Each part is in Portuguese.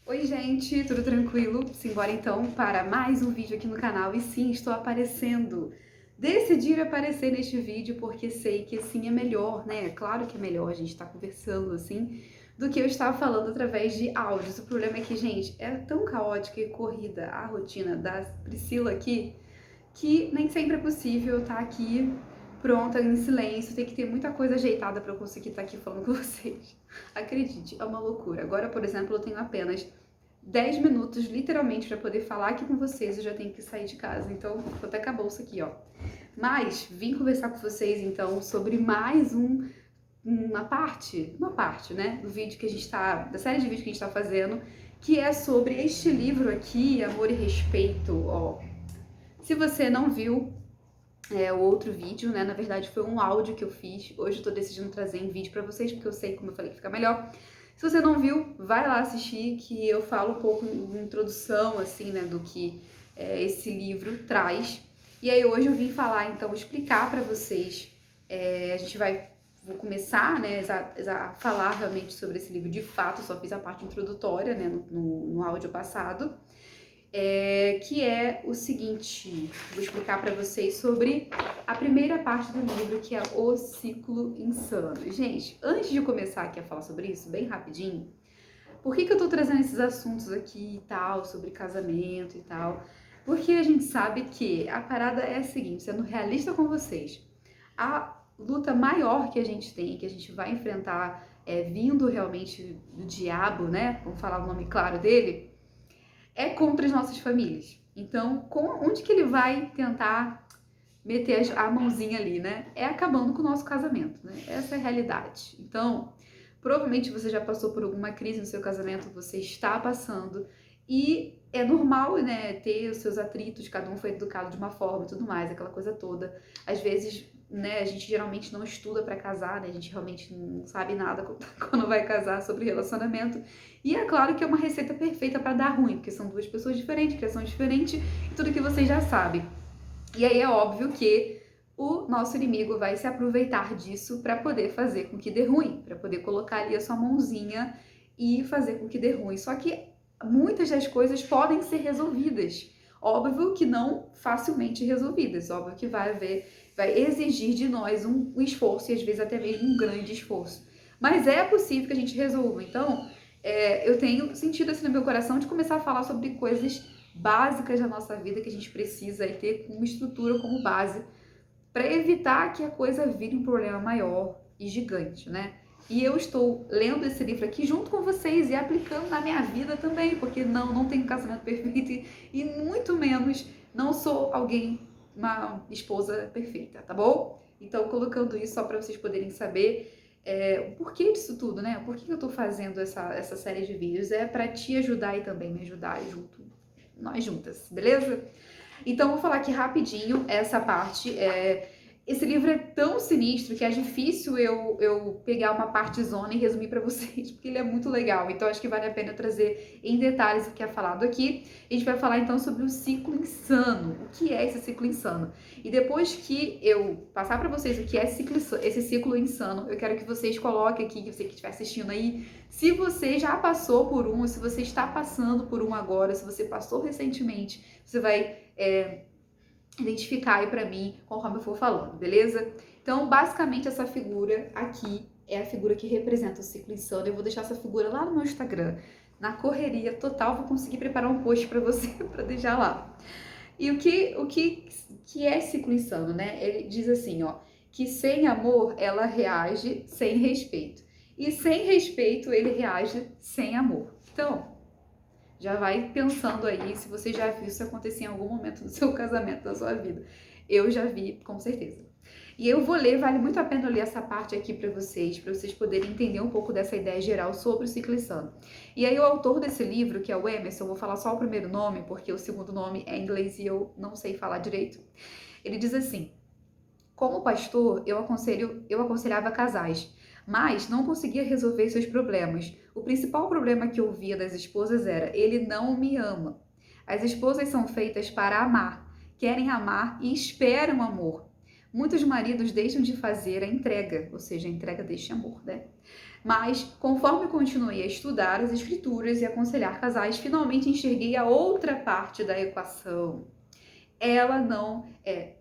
Oi gente, tudo tranquilo? Simbora então para mais um vídeo aqui no canal. E sim, estou aparecendo. Decidi aparecer neste vídeo porque sei que assim é melhor, né? Claro que é melhor a gente estar conversando assim do que eu estar falando através de áudios. O problema é que, gente, é tão caótica e corrida a rotina da Priscila aqui que nem sempre é possível estar aqui pronta, em silêncio, tem que ter muita coisa ajeitada para eu conseguir estar aqui falando com vocês. Acredite, é uma loucura. Agora, por exemplo, eu tenho apenas 10 minutos, literalmente, para poder falar aqui com vocês, eu já tenho que sair de casa, então vou até acabar isso aqui, ó. Mas vim conversar com vocês, então, sobre mais uma parte, né, do vídeo que a gente tá, da série de vídeos que a gente tá fazendo, que é sobre este livro aqui, Amor e Respeito, ó. Se você não viu o outro vídeo, né, na verdade foi um áudio que eu fiz, hoje eu tô decidindo trazer em vídeo pra vocês, porque eu sei, como eu falei, que fica melhor. Se você não viu, vai lá assistir, que eu falo um pouco de introdução, assim, né, do que esse livro traz. E aí hoje eu vim falar, então, explicar pra vocês, a gente vou começar, né, a falar realmente sobre esse livro de fato, só fiz a parte introdutória, né, no áudio passado. Que é o seguinte, vou explicar para vocês sobre a primeira parte do livro, que é O Ciclo Insano. Gente, antes de começar aqui a falar sobre isso, bem rapidinho, por que eu tô trazendo esses assuntos aqui e tal, sobre casamento e tal? Porque a gente sabe que a parada é a seguinte, sendo realista com vocês, a luta maior que a gente tem, que a gente vai enfrentar, vindo realmente do diabo, né? Vamos falar o nome claro dele, é contra as nossas famílias. Então, onde que ele vai tentar meter a mãozinha ali, né? É acabando com o nosso casamento, né? Essa é a realidade. Então, provavelmente você já passou por alguma crise no seu casamento, você está passando, e é normal, né, ter os seus atritos, cada um foi educado de uma forma e tudo mais, aquela coisa toda. Às vezes, né, a gente geralmente não estuda para casar, né? A gente realmente não sabe nada quando vai casar sobre relacionamento. E é claro que é uma receita perfeita para dar ruim, porque são duas pessoas diferentes, criação diferente e tudo que vocês já sabem. E aí é óbvio que o nosso inimigo vai se aproveitar disso para poder fazer com que dê ruim, para poder colocar ali a sua mãozinha e fazer com que dê ruim. Só que muitas das coisas podem ser resolvidas. Óbvio que não facilmente resolvidas, óbvio que vai exigir de nós um esforço e às vezes até mesmo um grande esforço. Mas é possível que a gente resolva. Então, eu tenho sentido assim no meu coração de começar a falar sobre coisas básicas da nossa vida que a gente precisa ter uma estrutura como base para evitar que a coisa vire um problema maior e gigante, né? E eu estou lendo esse livro aqui junto com vocês e aplicando na minha vida também, porque não tenho um casamento perfeito e muito menos não sou uma esposa perfeita, tá bom? Então, colocando isso só para vocês poderem saber o porquê disso tudo, né? Por que eu tô fazendo essa série de vídeos? É para te ajudar e também me ajudar junto, nós juntas, beleza? Então, vou falar aqui rapidinho essa parte. Esse livro é tão sinistro que é difícil eu pegar uma partezona e resumir para vocês, porque ele é muito legal. Então, acho que vale a pena eu trazer em detalhes o que é falado aqui. A gente vai falar então sobre o ciclo insano. O que é esse ciclo insano? E depois que eu passar para vocês o que é esse ciclo insano, eu quero que vocês coloquem aqui, que você que estiver assistindo aí, se você já passou por um, se você está passando por um agora, se você passou recentemente, você vai identificar aí pra mim conforme eu for falando, beleza? Então, basicamente, essa figura aqui é a figura que representa o ciclo insano. Eu vou deixar essa figura lá no meu Instagram. Na correria total, vou conseguir preparar um post pra você, pra deixar lá. E o que é ciclo insano, né? Ele diz assim, ó, que sem amor ela reage sem respeito. E sem respeito ele reage sem amor. Então, já vai pensando aí se você já viu isso acontecer em algum momento do seu casamento, da sua vida. Eu já vi, com certeza. E eu vou ler, vale muito a pena ler essa parte aqui para vocês poderem entender um pouco dessa ideia geral sobre o ciclo insano. E aí o autor desse livro, que é o Emerson, eu vou falar só o primeiro nome, porque o segundo nome é em inglês e eu não sei falar direito. Ele diz assim: como pastor, eu aconselhava casais, mas não conseguia resolver seus problemas. O principal problema que eu via das esposas era: ele não me ama. As esposas são feitas para amar, querem amar e esperam amor. Muitos maridos deixam de fazer a entrega, ou seja, a entrega deste amor, né? Mas, conforme continuei a estudar as escrituras e aconselhar casais, finalmente enxerguei a outra parte da equação.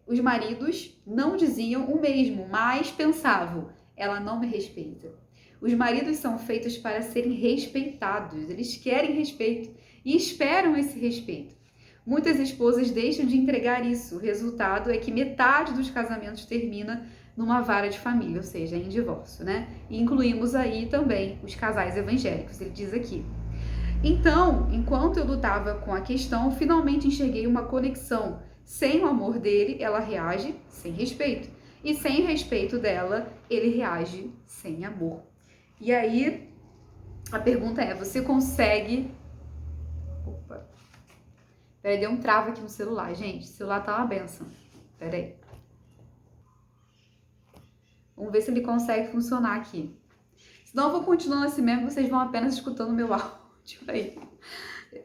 Os maridos não diziam o mesmo, mas pensavam, ela não me respeita. Os maridos são feitos para serem respeitados, eles querem respeito e esperam esse respeito. Muitas esposas deixam de entregar isso, o resultado é que metade dos casamentos termina numa vara de família, ou seja, em divórcio, né? E incluímos aí também os casais evangélicos, ele diz aqui. Então, enquanto eu lutava com a questão, finalmente enxerguei uma conexão. Sem o amor dele, ela reage sem respeito. E sem respeito dela, ele reage sem amor. E aí, a pergunta é, você consegue... Opa. Peraí, deu um trava aqui no celular, gente. O celular tá uma benção. Peraí. Vamos ver se ele consegue funcionar aqui. Senão eu vou continuando assim mesmo, vocês vão apenas escutando meu áudio aí.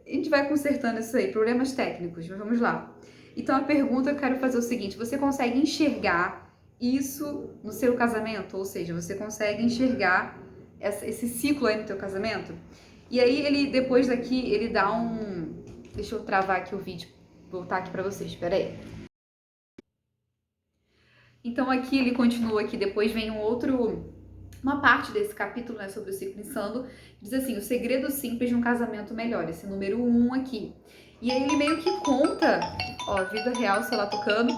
A gente vai consertando isso aí, problemas técnicos, mas vamos lá. Então a pergunta eu quero fazer o seguinte, você consegue enxergar isso no seu casamento? Ou seja, você consegue enxergar esse ciclo aí no teu casamento? E aí ele, depois daqui, ele dá um... Deixa eu travar aqui o vídeo, voltar aqui pra vocês, espera aí. Então aqui ele continua aqui, depois vem uma parte desse capítulo, né, sobre o ciclo insano, diz assim, o segredo simples de um casamento melhor, esse número 1 aqui. E aí ele meio que conta, ó, vida real, celular tocando,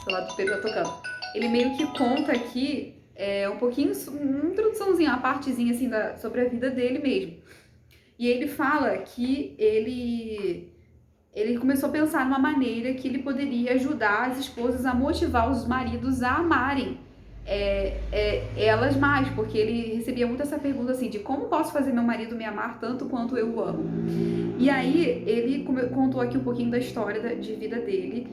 celular do Pedro tá tocando. Ele meio que conta aqui um pouquinho, uma introduçãozinha, uma partezinha assim sobre a vida dele mesmo. E ele fala que ele começou a pensar numa maneira que ele poderia ajudar as esposas a motivar os maridos a amarem elas mais, porque ele recebia muito essa pergunta assim, de como posso fazer meu marido me amar tanto quanto eu o amo? E aí ele contou aqui um pouquinho da história de vida dele,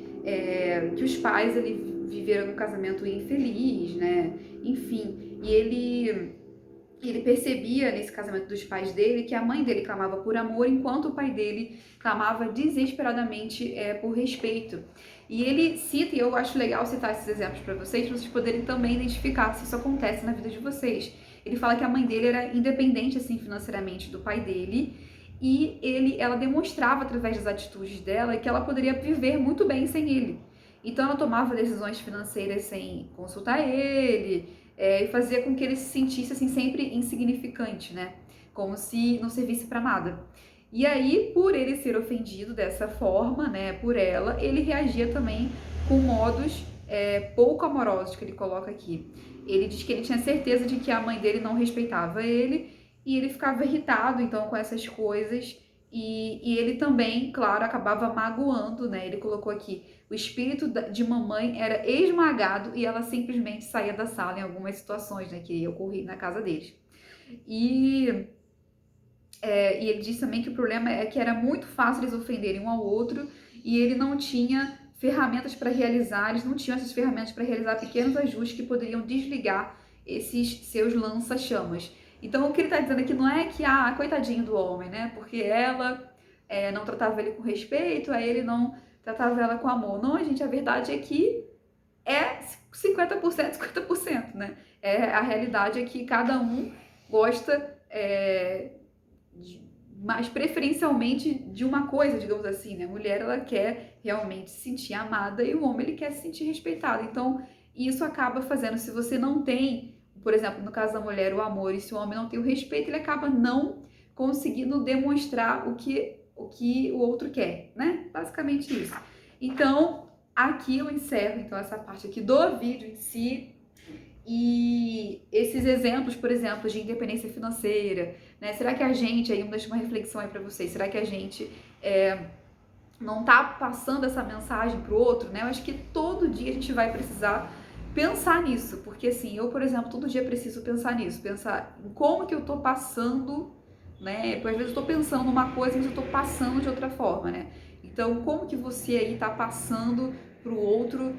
que os pais ele viveram num casamento infeliz, né? Enfim, e ele percebia nesse casamento dos pais dele que a mãe dele clamava por amor, enquanto o pai dele clamava desesperadamente por respeito. E ele cita, e eu acho legal citar esses exemplos para vocês poderem também identificar se isso acontece na vida de vocês. Ele fala que a mãe dele era independente assim financeiramente do pai dele, e ela demonstrava através das atitudes dela que ela poderia viver muito bem sem ele. Então ela tomava decisões financeiras sem consultar ele, e fazia com que ele se sentisse assim sempre insignificante, né? Como se não servisse para nada. E aí, por ele ser ofendido dessa forma, né, por ela, ele reagia também com modos pouco amorosos, que ele coloca aqui. Ele diz que ele tinha certeza de que a mãe dele não respeitava ele, e ele ficava irritado, então, com essas coisas, e ele também, claro, acabava magoando, né? Ele colocou aqui, o espírito de mamãe era esmagado e ela simplesmente saía da sala em algumas situações, né, que ocorriam na casa deles. E ele disse também que o problema é que era muito fácil eles ofenderem um ao outro e ele não tinha ferramentas para realizar, eles não tinham essas ferramentas para realizar pequenos ajustes que poderiam desligar esses seus lança-chamas. Então o que ele está dizendo aqui não é que, coitadinho do homem, né? Porque ela não tratava ele com respeito, aí ele não tratava ela com amor. Não, gente, a verdade é que é 50%, 50%, né? A realidade é que cada um gosta... mas preferencialmente de uma coisa, digamos assim, né? A mulher, ela quer realmente se sentir amada e o homem, ele quer se sentir respeitado. Então, isso acaba fazendo, se você não tem, por exemplo, no caso da mulher, o amor, e se o homem não tem o respeito, ele acaba não conseguindo demonstrar o que o outro quer, né? Basicamente isso. Então, aqui eu encerro, então, essa parte aqui do vídeo em si. E esses exemplos, por exemplo, de independência financeira, né? Será que a gente, aí eu deixo uma reflexão aí para vocês, será que a gente não tá passando essa mensagem pro outro, né? Eu acho que todo dia a gente vai precisar pensar nisso, porque assim, eu, por exemplo, todo dia preciso pensar nisso, pensar em como que eu tô passando, né? Porque às vezes eu tô pensando numa coisa, mas eu tô passando de outra forma, né? Então, como que você aí tá passando pro outro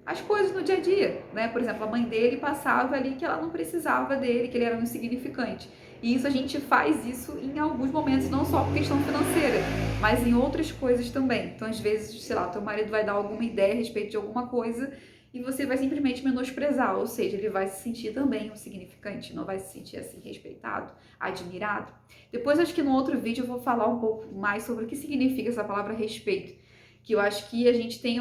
as coisas no dia a dia, né? Por exemplo, a mãe dele passava ali que ela não precisava dele, que ele era um insignificante. E isso a gente faz isso em alguns momentos, não só por questão financeira, mas em outras coisas também. Então, às vezes, sei lá, teu marido vai dar alguma ideia a respeito de alguma coisa e você vai simplesmente menosprezar, ou seja, ele vai se sentir também insignificante, não vai se sentir assim respeitado, admirado. Depois, acho que no outro vídeo eu vou falar um pouco mais sobre o que significa essa palavra respeito, que eu acho que a gente tem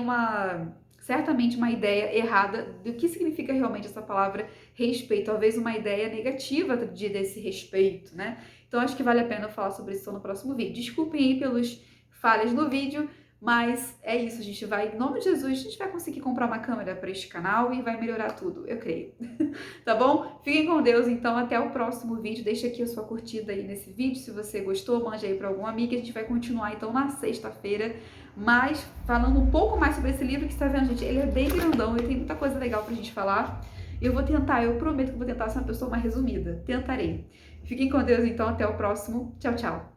certamente uma ideia errada do que significa realmente essa palavra respeito, talvez uma ideia negativa desse respeito, né? Então acho que vale a pena eu falar sobre isso no próximo vídeo. Desculpem aí pelos falhas no vídeo, mas é isso, a gente vai, em nome de Jesus, a gente vai conseguir comprar uma câmera para este canal e vai melhorar tudo, eu creio. Tá bom? Fiquem com Deus, então até o próximo vídeo. Deixa aqui a sua curtida aí nesse vídeo, se você gostou, mande aí para algum amigo. A gente vai continuar então na sexta-feira, mas falando um pouco mais sobre esse livro que você tá vendo, gente, ele é bem grandão, ele tem muita coisa legal pra gente falar. Eu vou tentar, eu prometo que vou tentar ser uma pessoa mais resumida. Tentarei. Fiquem com Deus então, até o próximo. Tchau, tchau.